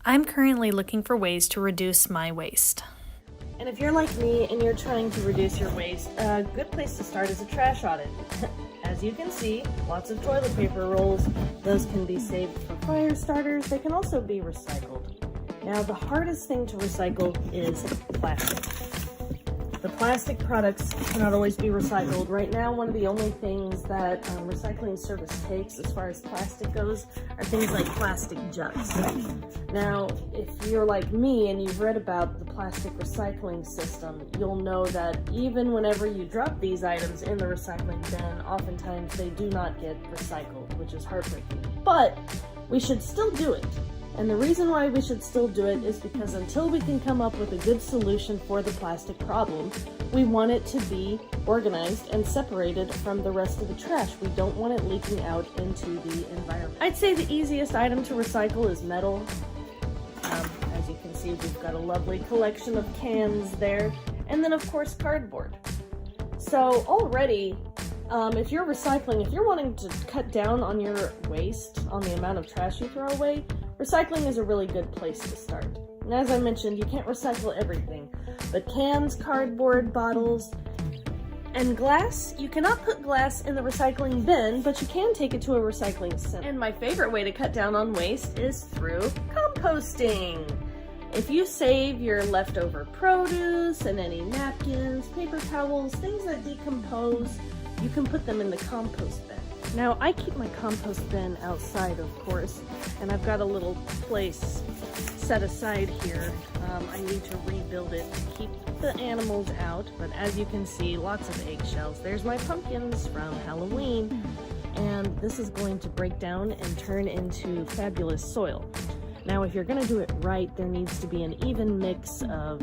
I'm currently looking for ways to reduce my waste. And if you're like me and you're trying to reduce your waste, a good place to start is a trash audit. As you can see, lots of toilet paper rolls. Those can be saved for fire starters. They can also be recycled. Now, the hardest thing to recycle is plastic. The plastic products cannot always be recycled. Right now, one of the only things that recycling service takes as far as plastic goes are things like plastic jugs. Now, if you're like me and you've read about the plastic recycling system, you'll know that even whenever you drop these items in the recycling bin, oftentimes they do not get recycled, which is heartbreaking. But we should still do it. And the reason why we should still do it is because until we can come up with a good solution for the plastic problem, we want it to be organized and separated from the rest of the trash. We don't want it leaking out into the environment. I'd say the easiest item to recycle is metal. As you can see, we've got a lovely collection of cans there. And then of course, cardboard. So already, if you're recycling, if you're wanting to cut down on your waste, on the amount of trash you throw away, recycling is a really good place to start. And as I mentioned, you can't recycle everything, but cans, cardboard, bottles, and glass, you cannot put glass in the recycling bin, but you can take it to a recycling center. And my favorite way to cut down on waste is through composting. If you save your leftover produce and any napkins, paper towels, things that decompose, you can put them in the compost bin. Now, I keep my compost bin outside, of course, and I've got a little place set aside here. I need to rebuild it to keep the animals out, but as you can see, lots of eggshells. There's my pumpkins from Halloween, and this is going to break down and turn into fabulous soil. Now, if you're going to do it right, there needs to be an even mix of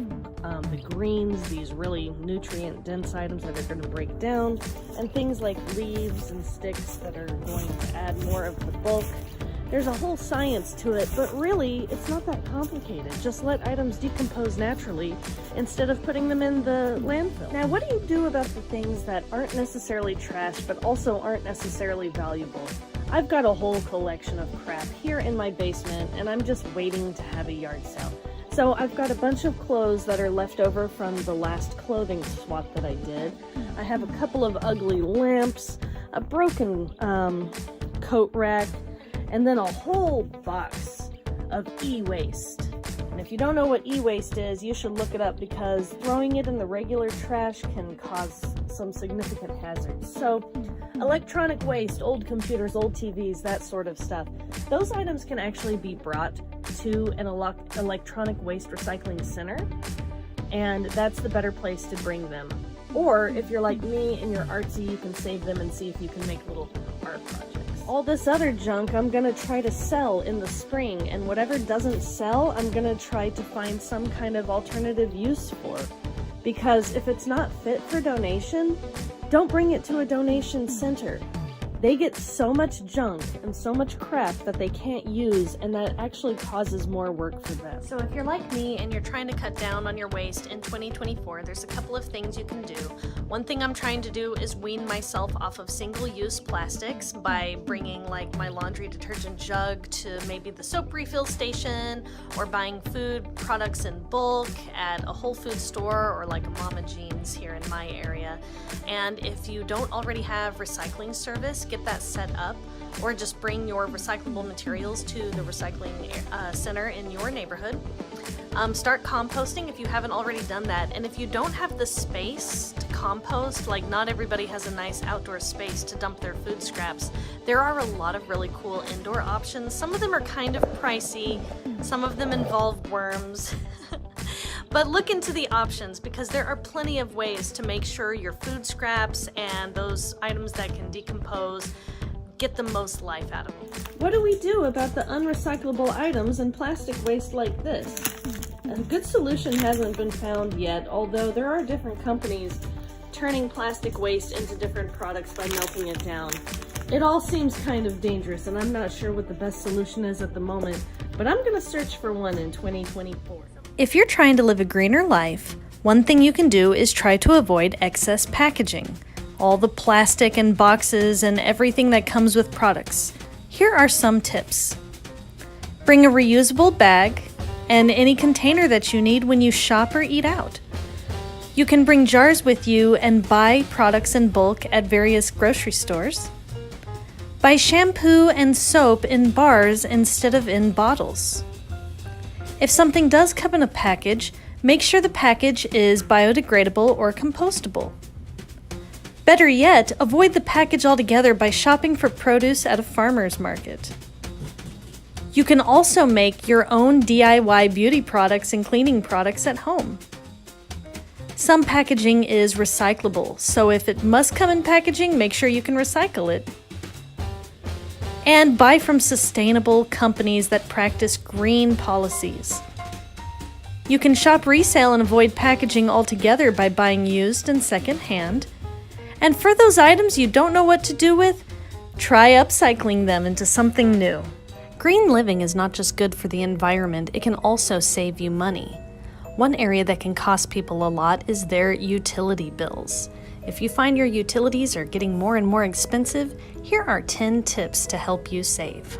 the greens, these really nutrient-dense items that are going to break down, and things like leaves and sticks that are going to add more of the bulk. There's a whole science to it, but really, it's not that complicated. Just let items decompose naturally instead of putting them in the landfill. Now, what do you do about the things that aren't necessarily trash, but also aren't necessarily valuable? I've got a whole collection of crap here in my basement, and I'm just waiting to have a yard sale. So I've got a bunch of clothes that are left over from the last clothing swap that I did. I have a couple of ugly lamps, a broken coat rack, and then a whole box of e-waste. And if you don't know what e-waste is, you should look it up because throwing it in the regular trash can cause some significant hazards. So electronic waste, old computers, old TVs, that sort of stuff, those items can actually be brought to an electronic waste recycling center, and that's the better place to bring them. Or if you're like me and you're artsy, you can save them and see if you can make little art projects. All this other junk I'm gonna try to sell in the spring, and whatever doesn't sell, I'm gonna try to find some kind of alternative use for. Because if it's not fit for donation, don't bring it to a donation center. They get so much junk and so much crap that they can't use, and that actually causes more work for them. So if you're like me and you're trying to cut down on your waste in 2024, there's a couple of things you can do. One thing I'm trying to do is wean myself off of single-use plastics by bringing like my laundry detergent jug to maybe the soap refill station, or buying food products in bulk at a Whole Foods store or like a Mama Jean's here in my area. And if you don't already have recycling service, get that set up, or just bring your recyclable materials to the recycling center in your neighborhood. Start composting if you haven't already done that, and if you don't have the space to compost, like not everybody has a nice outdoor space to dump their food scraps, there are a lot of really cool indoor options. Some of them are kind of pricey, some of them involve worms. But look into the options, because there are plenty of ways to make sure your food scraps and those items that can decompose get the most life out of them. What do we do about the unrecyclable items and plastic waste like this? A good solution hasn't been found yet, although there are different companies turning plastic waste into different products by melting it down. It all seems kind of dangerous, and I'm not sure what the best solution is at the moment, but I'm going to search for one in 2024. If you're trying to live a greener life, one thing you can do is try to avoid excess packaging. All the plastic and boxes and everything that comes with products. Here are some tips. Bring a reusable bag and any container that you need when you shop or eat out. You can bring jars with you and buy products in bulk at various grocery stores. Buy shampoo and soap in bars instead of in bottles. If something does come in a package, make sure the package is biodegradable or compostable. Better yet, avoid the package altogether by shopping for produce at a farmer's market. You can also make your own DIY beauty products and cleaning products at home. Some packaging is recyclable, so if it must come in packaging, make sure you can recycle it. And buy from sustainable companies that practice green policies. You can shop resale and avoid packaging altogether by buying used and second-hand. And for those items you don't know what to do with, try upcycling them into something new. Green living is not just good for the environment, it can also save you money. One area that can cost people a lot is their utility bills. If you find your utilities are getting more and more expensive, here are 10 tips to help you save.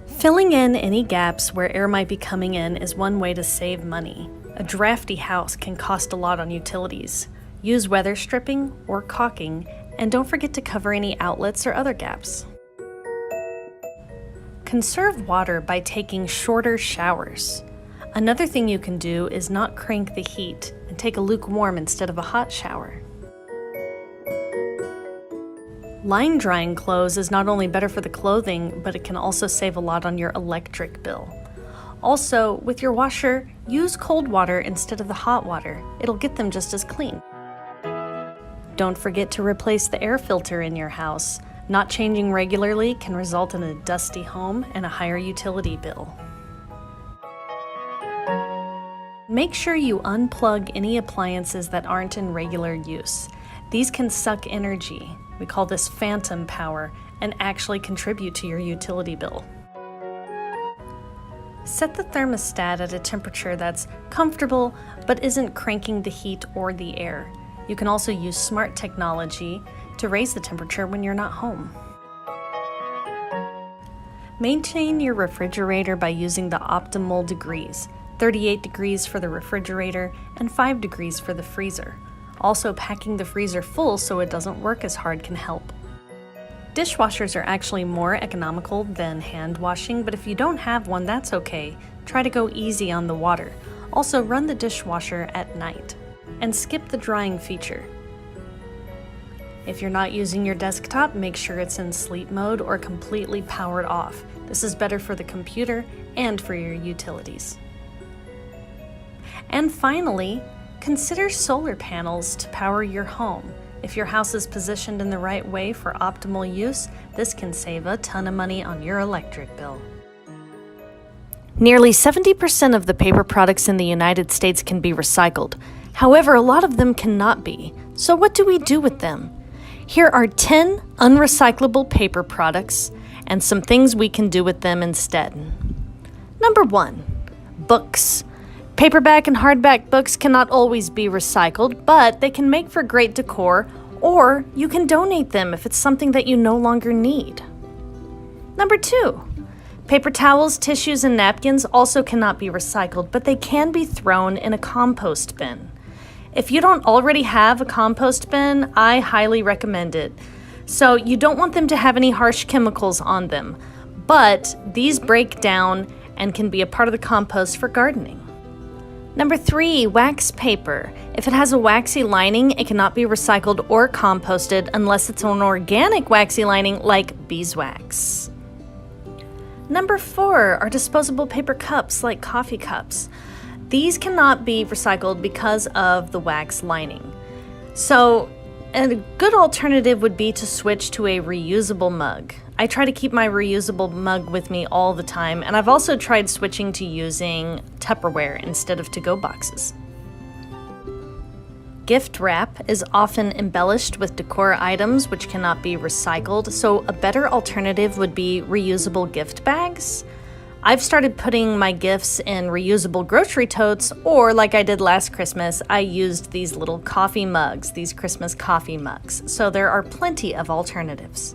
Filling in any gaps where air might be coming in is one way to save money. A drafty house can cost a lot on utilities. Use weather stripping or caulking, and don't forget to cover any outlets or other gaps. Conserve water by taking shorter showers. Another thing you can do is not crank the heat and take a lukewarm instead of a hot shower. Line drying clothes is not only better for the clothing, but it can also save a lot on your electric bill. Also, with your washer, use cold water instead of the hot water. It'll get them just as clean. Don't forget to replace the air filter in your house. Not changing regularly can result in a dusty home and a higher utility bill. Make sure you unplug any appliances that aren't in regular use. These can suck energy, we call this phantom power, and actually contribute to your utility bill. Set the thermostat at a temperature that's comfortable but isn't cranking the heat or the air. You can also use smart technology to raise the temperature when you're not home. Maintain your refrigerator by using the optimal degrees. 38 degrees for the refrigerator and 5 degrees for the freezer. Also, packing the freezer full so it doesn't work as hard can help. Dishwashers are actually more economical than hand washing, but if you don't have one, that's okay. Try to go easy on the water. Also, run the dishwasher at night and skip the drying feature. If you're not using your desktop, make sure it's in sleep mode or completely powered off. This is better for the computer and for your utilities. And finally, consider solar panels to power your home. If your house is positioned in the right way for optimal use, this can save a ton of money on your electric bill. Nearly 70% of the paper products in the United States can be recycled. However, a lot of them cannot be. So what do we do with them? Here are 10 unrecyclable paper products and some things we can do with them instead. Number 1, books. Paperback and hardback books cannot always be recycled, but they can make for great decor, or you can donate them if it's something that you no longer need. Number 2, paper towels, tissues, and napkins also cannot be recycled, but they can be thrown in a compost bin. If you don't already have a compost bin, I highly recommend it. So you don't want them to have any harsh chemicals on them, but these break down and can be a part of the compost for gardening. Number 3, wax paper. If it has a waxy lining, it cannot be recycled or composted unless it's an organic waxy lining like beeswax. Number 4 are disposable paper cups like coffee cups. These cannot be recycled because of the wax lining. So a good alternative would be to switch to a reusable mug. I try to keep my reusable mug with me all the time, and I've also tried switching to using Tupperware instead of to-go boxes. Gift wrap is often embellished with decor items which cannot be recycled, so a better alternative would be reusable gift bags. I've started putting my gifts in reusable grocery totes, or like I did last Christmas, I used these little coffee mugs, these Christmas coffee mugs. So there are plenty of alternatives.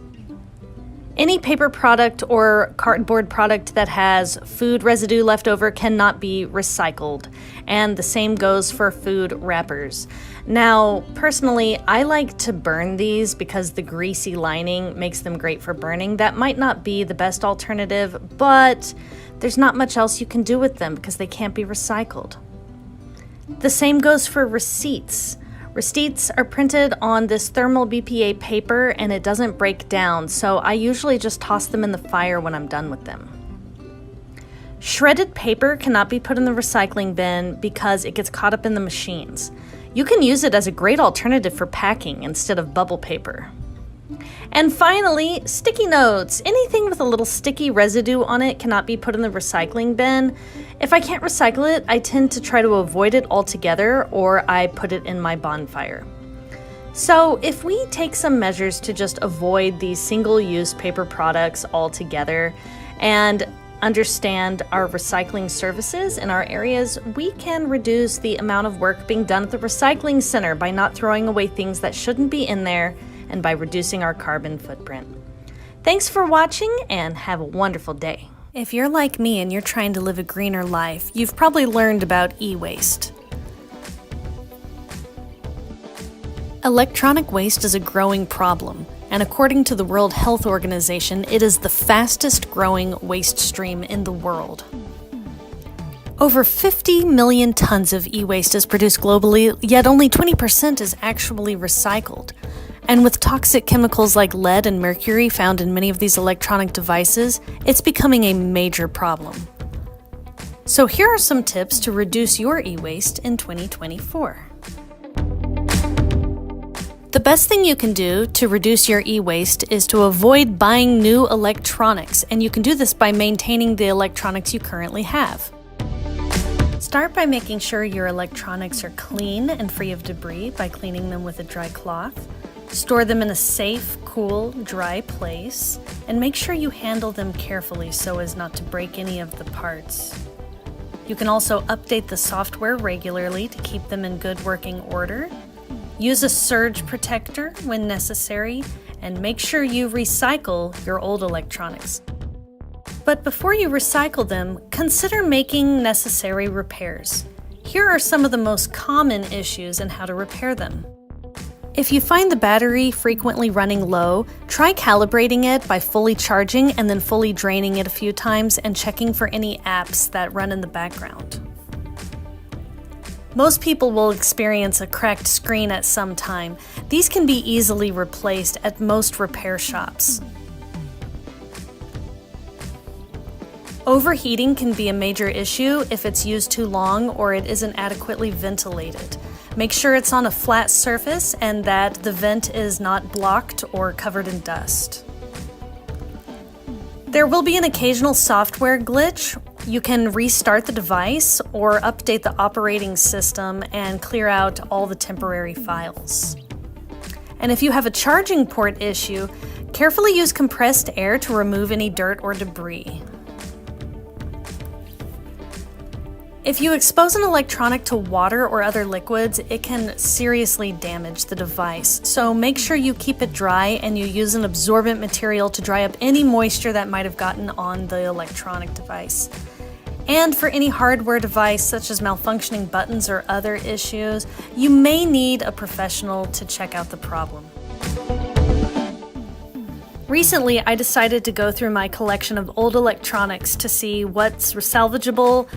Any paper product or cardboard product that has food residue left over cannot be recycled, and the same goes for food wrappers. Now, personally, I like to burn these because the greasy lining makes them great for burning. That might not be the best alternative, but there's not much else you can do with them because they can't be recycled. The same goes for receipts. Receipts are printed on this thermal BPA paper and it doesn't break down, so I usually just toss them in the fire when I'm done with them. Shredded paper cannot be put in the recycling bin because it gets caught up in the machines. You can use it as a great alternative for packing instead of bubble paper. And finally, sticky notes. Anything with a little sticky residue on it cannot be put in the recycling bin. If I can't recycle it, I tend to try to avoid it altogether, or I put it in my bonfire. So if we take some measures to just avoid these single-use paper products altogether and understand our recycling services in our areas, we can reduce the amount of work being done at the recycling center by not throwing away things that shouldn't be in there and by reducing our carbon footprint. Thanks for watching and have a wonderful day. If you're like me and you're trying to live a greener life, you've probably learned about e-waste. Electronic waste is a growing problem, and according to the World Health Organization, it is the fastest growing waste stream in the world. Over 50 million tons of e-waste is produced globally, yet only 20% is actually recycled. And with toxic chemicals like lead and mercury found in many of these electronic devices, it's becoming a major problem. So here are some tips to reduce your e-waste in 2024. The best thing you can do to reduce your e-waste is to avoid buying new electronics, and you can do this by maintaining the electronics you currently have. Start by making sure your electronics are clean and free of debris by cleaning them with a dry cloth. Store them in a safe, cool, dry place, and make sure you handle them carefully so as not to break any of the parts. You can also update the software regularly to keep them in good working order. Use a surge protector when necessary, and make sure you recycle your old electronics. But before you recycle them, consider making necessary repairs. Here are some of the most common issues and how to repair them. If you find the battery frequently running low, try calibrating it by fully charging and then fully draining it a few times and checking for any apps that run in the background. Most people will experience a cracked screen at some time. These can be easily replaced at most repair shops. Overheating can be a major issue if it's used too long or it isn't adequately ventilated. Make sure it's on a flat surface and that the vent is not blocked or covered in dust. There will be an occasional software glitch. You can restart the device or update the operating system and clear out all the temporary files. And if you have a charging port issue, carefully use compressed air to remove any dirt or debris. If you expose an electronic to water or other liquids, it can seriously damage the device. So make sure you keep it dry and you use an absorbent material to dry up any moisture that might have gotten on the electronic device. And for any hardware device, such as malfunctioning buttons or other issues, you may need a professional to check out the problem. Recently, I decided to go through my collection of old electronics to see what's salvageable,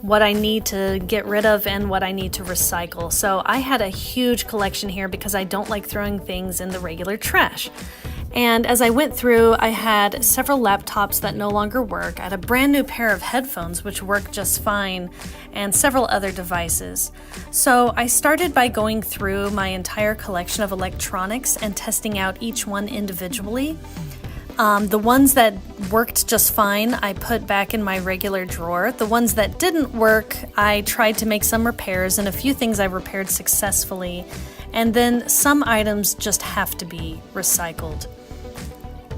what I need to get rid of, and what I need to recycle. So I had a huge collection here because I don't like throwing things in the regular trash. And as I went through, I had several laptops that no longer work. I had a brand new pair of headphones which work just fine, and several other devices. So I started by going through my entire collection of electronics and testing out each one individually. The ones that worked just fine, I put back in my regular drawer. The ones that didn't work, I tried to make some repairs, and a few things I repaired successfully. And then some items just have to be recycled.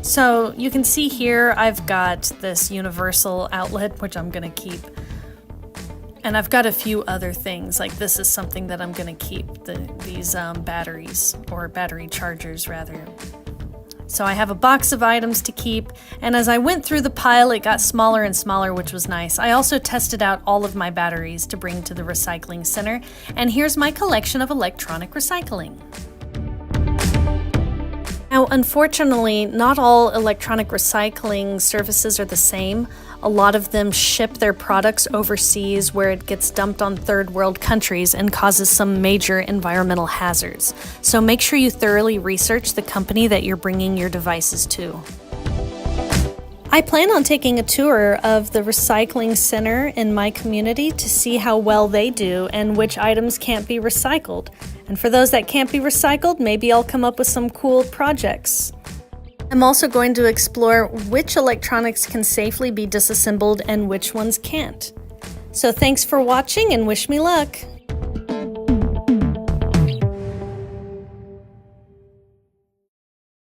So you can see here, I've got this universal outlet, which I'm gonna keep. And I've got a few other things, like this is something that I'm gonna keep, these batteries, or battery chargers rather. So I have a box of items to keep, and as I went through the pile, it got smaller and smaller, which was nice. I also tested out all of my batteries to bring to the recycling center, and here's my collection of electronic recycling. Now, unfortunately, not all electronic recycling services are the same. A lot of them ship their products overseas where it gets dumped on third world countries and causes some major environmental hazards. So make sure you thoroughly research the company that you're bringing your devices to. I plan on taking a tour of the recycling center in my community to see how well they do and which items can't be recycled. And for those that can't be recycled, maybe I'll come up with some cool projects. I'm also going to explore which electronics can safely be disassembled and which ones can't. So thanks for watching and wish me luck!